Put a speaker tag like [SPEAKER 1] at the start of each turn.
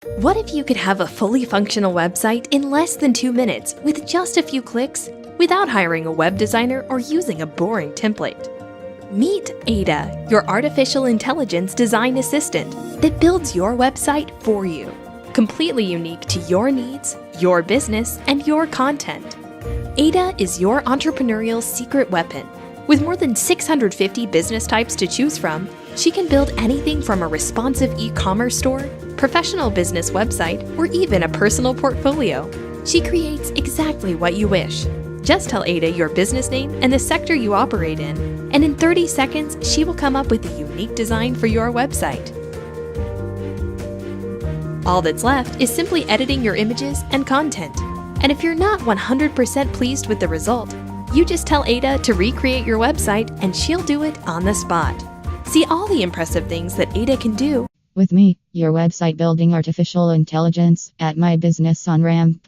[SPEAKER 1] What if you could have a fully functional website in less than 2 minutes with just a few clicks without hiring a web designer or using a boring template? Meet AiDA, your artificial intelligence design assistant that builds your website for you, completely unique to your needs, your business, and your content. AiDA is your entrepreneurial secret weapon. With more than 650 business types to choose from, she can build anything from a responsive e-commerce store, professional business website, or even a personal portfolio. She creates exactly what you wish. Just tell AiDA your business name and the sector you operate in, and in 30 seconds, she will come up with a unique design for your website. All that's left is simply editing your images and content. And if you're not 100% pleased with the result, you just tell AiDA to recreate your website and she'll do it on the spot. See all the impressive things that AiDA can do
[SPEAKER 2] with me, your website building artificial intelligence, at my business on Ramp.